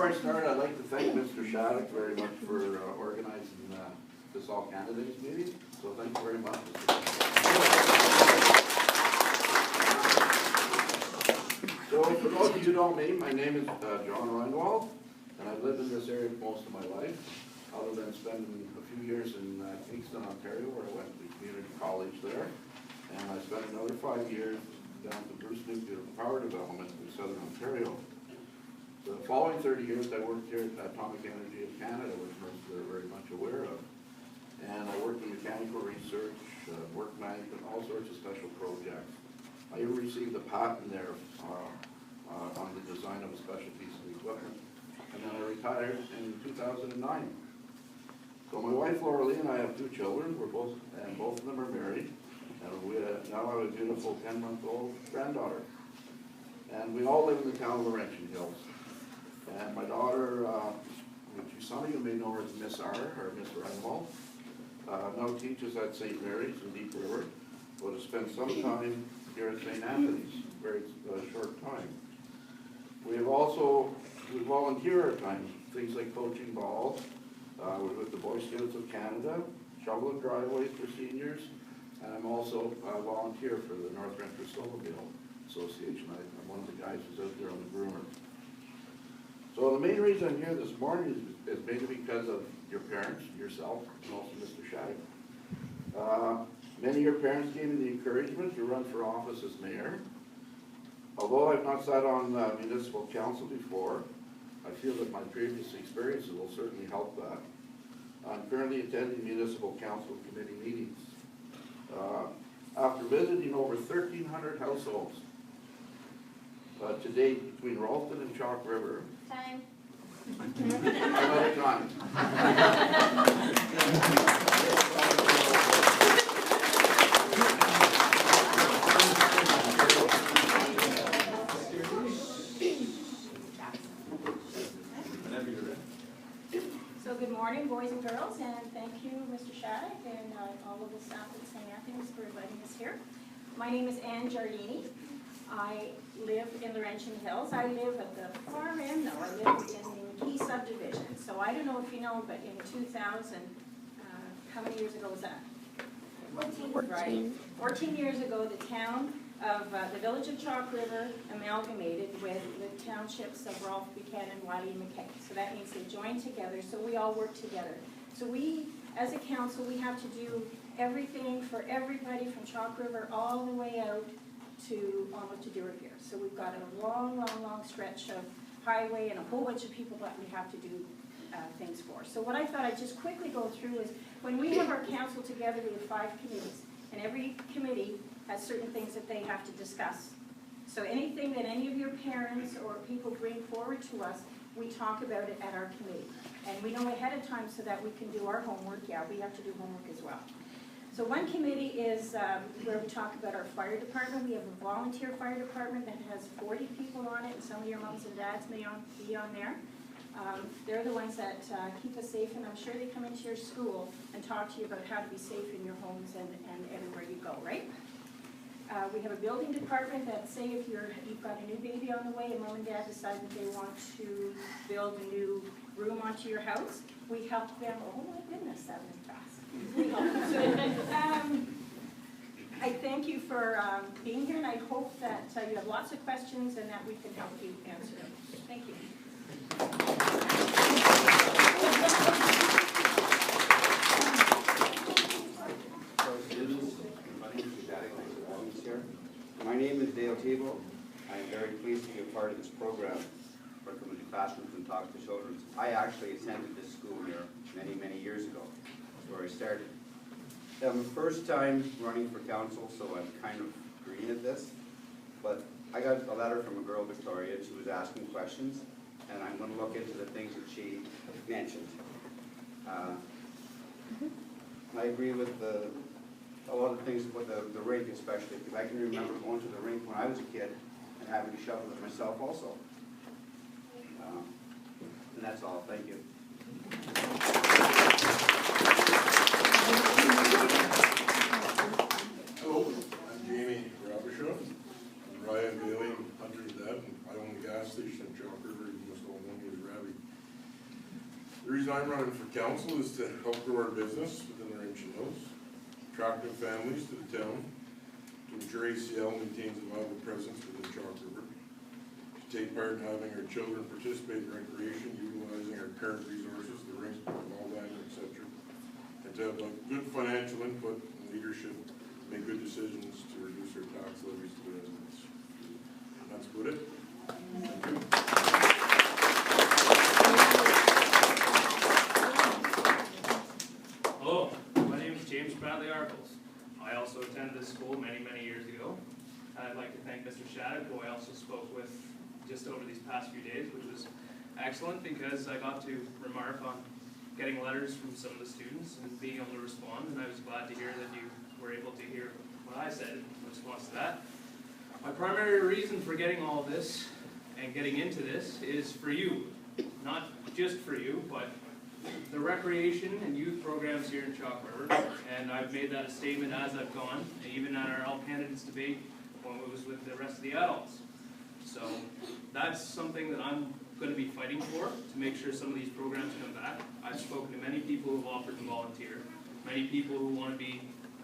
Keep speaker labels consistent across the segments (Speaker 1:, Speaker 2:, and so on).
Speaker 1: Before I start, I'd like to thank Mr. Shattuck very much for organizing this all candidates meeting. So thank you very much, Mr. So for those of you who don't know me, my name is John Reinwald, and I've lived in this area most of my life, other than spending a few years in Kingston, Ontario, where I went to community college there. And I spent another 5 years down to Bruce Nuclear Power Development in Southern Ontario. The following 30 years, I worked here at Atomic Energy of Canada, which most are very much aware of. And I worked in mechanical research, work management, all sorts of special projects. I even received a patent there on the design of a special piece of equipment. And then I retired in 2009. So my wife Laura Lee and I have 2 children. Both of them are married. And we now have a beautiful 10-month-old granddaughter. And we all live in the town of Laurentian Hills. And my daughter, which some of you may know her as Miss R, or Miss Reinwald, now teaches at St. Mary's in Deep River, but has spent some time here at St. Anthony's, very short time. We volunteer at times, things like coaching ball. We're with the Boy Scouts of Canada, shoveling driveways for seniors, and I'm also a volunteer for the North Renfrew Snowmobile Association. I'm one of the guys who's out there on the groomer. So the main reason I'm here this morning is mainly because of your parents, yourself, and also Mr. Shattuck. Many of your parents gave me the encouragement to run for office as mayor. Although I've not sat on municipal council before, I feel that my previous experiences will certainly help that. I'm currently attending municipal council committee meetings. After visiting over 1,300 households to date between Ralston and Chalk River.
Speaker 2: Time.
Speaker 1: Another time.
Speaker 2: So good morning, boys and girls, and thank you, Mr. Shattuck, and all of the staff at St. Anthony's for inviting us here. My name is Ann Giardini. I live in Laurentian Hills. I live at the far end, though. I live in the Key subdivision. So I don't know if you know, but in 2000, how many years ago was that? 14. Right. 14 years ago, the town of the village of Chalk River amalgamated with the townships of Rolfe, Buchanan, Wiley, and McKay. So that means they joined together, so we all work together. So we, as a council, we have to do everything for everybody from Chalk River all the way out to almost to Dura Pier. So we've got a long, long, long stretch of highway and a whole bunch of people that we have to do things for. So what I thought I'd just quickly go through is when we have our council together, we have 5 committees, and every committee has certain things that they have to discuss. So anything that any of your parents or people bring forward to us, we talk about it at our committee. And we know ahead of time so that we can do our homework. Yeah, we have to do homework as well. So one committee is where we talk about our fire department. We have a volunteer fire department that has 40 people on it, and some of your moms and dads may be on there. They're the ones that keep us safe, and I'm sure they come into your school and talk to you about how to be safe in your homes and everywhere you go, right? We have a building department that say if you've got a new baby on the way and mom and dad decide that they want to build a new room onto your house, we help them. Oh my goodness, that went fast. We help them. So, I thank you for being here, and I hope that you have lots of questions and that we can help you answer them. Thank you.
Speaker 3: My name is Dale Tebow. I am very pleased to be a part of this program, work in the classrooms and talk to children. I actually attended this school here many, many years ago. That's where I started. I'm the first time running for council, so I'm kind of green at this. But I got a letter from a girl, Victoria, and she was asking questions, and I'm going to look into the things that she mentioned. I agree with a lot of things with the rink especially, because I can remember going to the rink when I was a kid and having to shovel it myself also. And that's all. Thank you.
Speaker 4: Hello, I'm Jamie Robershaw. I'm Ryan Bailey, Hunter's dad, and I own the gas station in Chalk River, you must all know me as Rabbit. The reason I'm running for council is to help grow our business within the Laurentian Hills, attract new families to the town, to ensure ACL maintains a viable presence within Chalk River, to take part in having our children participate in recreation, utilizing our parent resources, the rink, ball diamond, etc., and to have good financial input and leadership, make good decisions to reduce our tax levies to the residents. And that's about it. Thank you.
Speaker 5: Hello, my name is James Bradley Arkles. I also attended this school many, many years ago. I'd like to thank Mr. Shattuck, who I also spoke with just over these past few days, which was excellent because I got to remark on getting letters from some of the students and being able to respond, and I was glad to hear that you were able to hear what I said in response to that. My primary reason for getting all of this and getting into this is for you, not just for you, but the recreation and youth programs here in Chalk River, and I've made that a statement as I've gone, even at our all candidates debate when it was with the rest of the adults. So that's something that I'm going to be fighting for, to make sure some of these programs come back. I've spoken to many people who have offered to volunteer, many people who want to be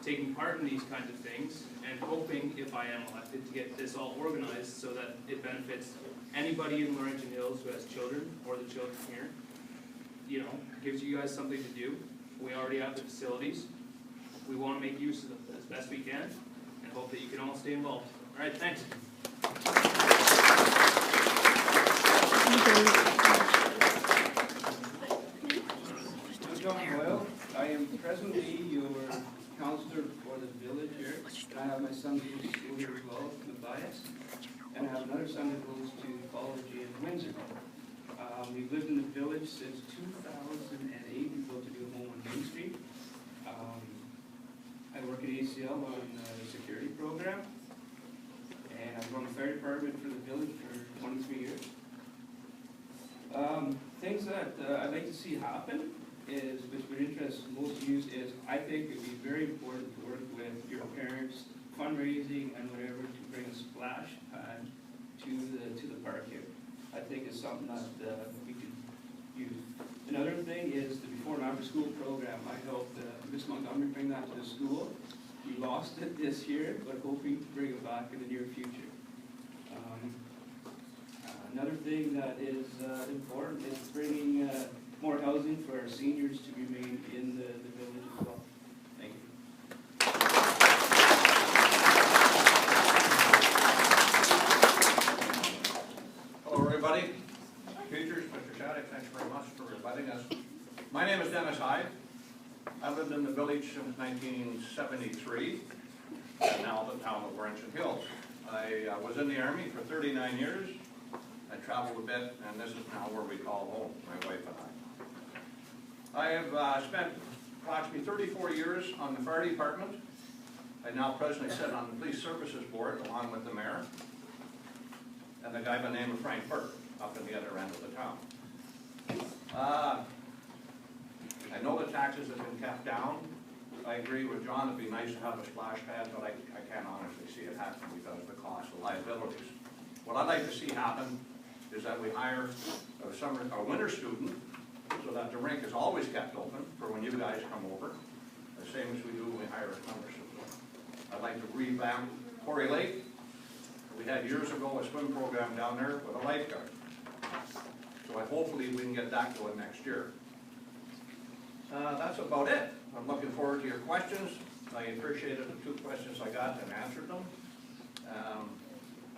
Speaker 5: taking part in these kinds of things, and hoping, if I am elected, to get this all organized so that it benefits anybody in Laurentian Hills who has children, or the children here. You know, gives you guys something to do. We already have the facilities. We want to make use of them as best we can, and hope that you can all stay involved. All right, thanks.
Speaker 6: I'm John Boyle. I am presently your counselor for the village here. I have my son who goes to school here as well, Matthias, and I have another son who goes to college in Windsor. We've lived in the village since 2008. We built a new home on Main Street. I work at ACL on the security program, and I've run the fire department for the village for 23 years. Things that I'd like to see happen is, which would interest most of you, is I think it would be very important to work with your parents, fundraising and whatever, to bring a splash pad to the park here. I think it's something that we could use. Another thing is the before and after school program. I helped Miss Montgomery bring that to the school. We lost it this year, but hoping to bring it back in the near future. Another thing that is important is bringing more housing for our seniors to remain in the village as well. Thank you.
Speaker 7: Hello, everybody. Teachers, Mr. Shattuck, thanks very much for inviting us. My name is Dennis Hyde. I lived in the village since 1973, and now the town of Laurentian Hills. I was in the Army for 39 years. I traveled a bit, and this is now where we call home, my wife and I. I have spent approximately 34 years on the fire department. I now presently sit on the police services board along with the mayor and the guy by the name of Frank Burke up in the other end of the town. I know the taxes have been kept down. I agree with John, it'd be nice to have a splash pad, but I can't honestly see it happening because of the cost of liabilities. What I'd like to see happen is that we hire a winter student so that the rink is always kept open for when you guys come over, the same as we do when we hire a summer student. I'd like to revamp Quarry Lake. We had years ago a swim program down there with a lifeguard. So hopefully we can get that going next year. That's about it. I'm looking forward to your questions. I appreciated the 2 questions I got and answered them.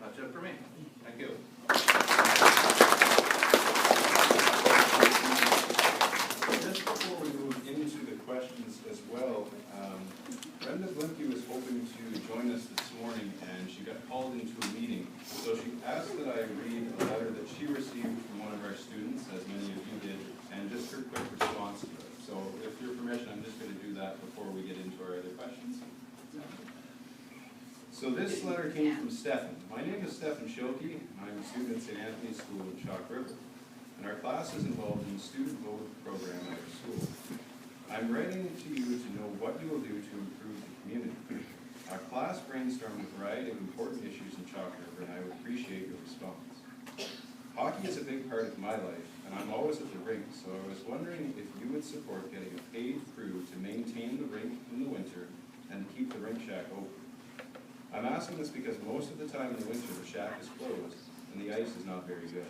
Speaker 7: That's it for me. Thank you.
Speaker 8: Just before we move into the questions as well, Brenda Blimke was hoping to join us this morning, and she got called into a meeting. So she asked that I read a letter that she received from one of our students, as many of you did, and just her quick response to it. So with your permission, I'm just going to do that before we get into our other questions. So this letter came from Stefan. My name is Stefan Schilke. I'm a student at St. Anthony's School in Chalk River, and our class is involved in the student vote program at our school. I'm writing to you to know what you will do to improve the community. Our class brainstormed a variety of important issues in Chalk River, and I would appreciate your response. Hockey is a big part of my life, and I'm always snows at the rink, so I was wondering if you would support getting a paid crew to maintain the rink in the winter and to keep the rink shack open. I'm asking this because most of the time in the winter the shack is closed and the ice is not very good.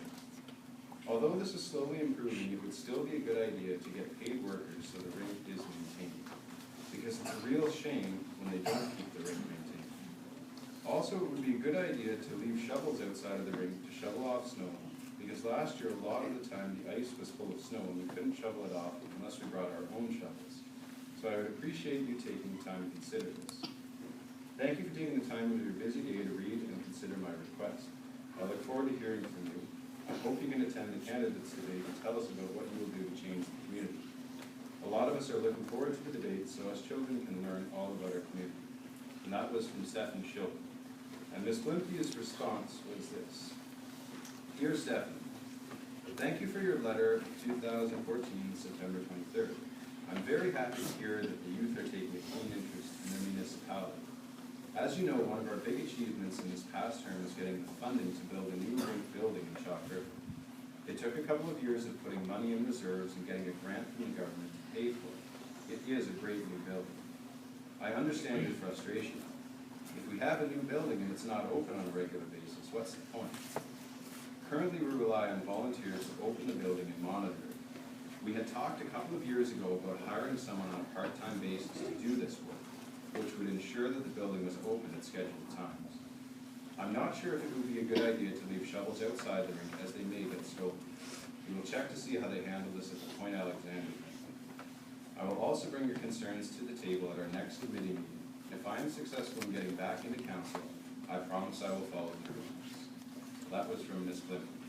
Speaker 8: Although this is slowly improving, it would still be a good idea to get paid workers so the rink is maintained, because it's a real shame when they don't keep the rink maintained. Also, it would be a good idea to leave shovels outside of the rink to shovel off snow, because last year a lot of the time the ice was full of snow and we couldn't shovel it off unless we brought our own shovels. So I would appreciate you taking the time to consider this. Thank you for taking the time out of your busy day to read and consider my request. I look forward to hearing from you. I hope you can attend the candidates debate and tell us about what you will do to change the community. A lot of us are looking forward to the debate so us children can learn all about our community. And that was from Stephanie Schilton. And Ms. Blimke's response was this. Dear Stephanie, thank you for your letter of 2014, September 23rd. I'm very happy to hear that the youth are taking a keen interest in their municipality. As you know, one of our big achievements in this past term is getting the funding to build a new rink building in Chalk River. It took a couple of years of putting money in reserves and getting a grant from the government to pay for it. It is a great new building. I understand your frustration. If we have a new building and it's not open on a regular basis, what's the point? Currently, we rely on volunteers to open the building and monitor it. We had talked a couple of years ago about hiring someone on a part-time basis to do this work, which would ensure that the building was open at scheduled times. I'm not sure if it would be a good idea to leave shovels outside the rink as they may get stolen. We will check to see how they handle this at the Point Alexander. I will also bring your concerns to the table at our next committee meeting. If I am successful in getting back into council, I promise I will follow through on this. That was from Ms. Blimke.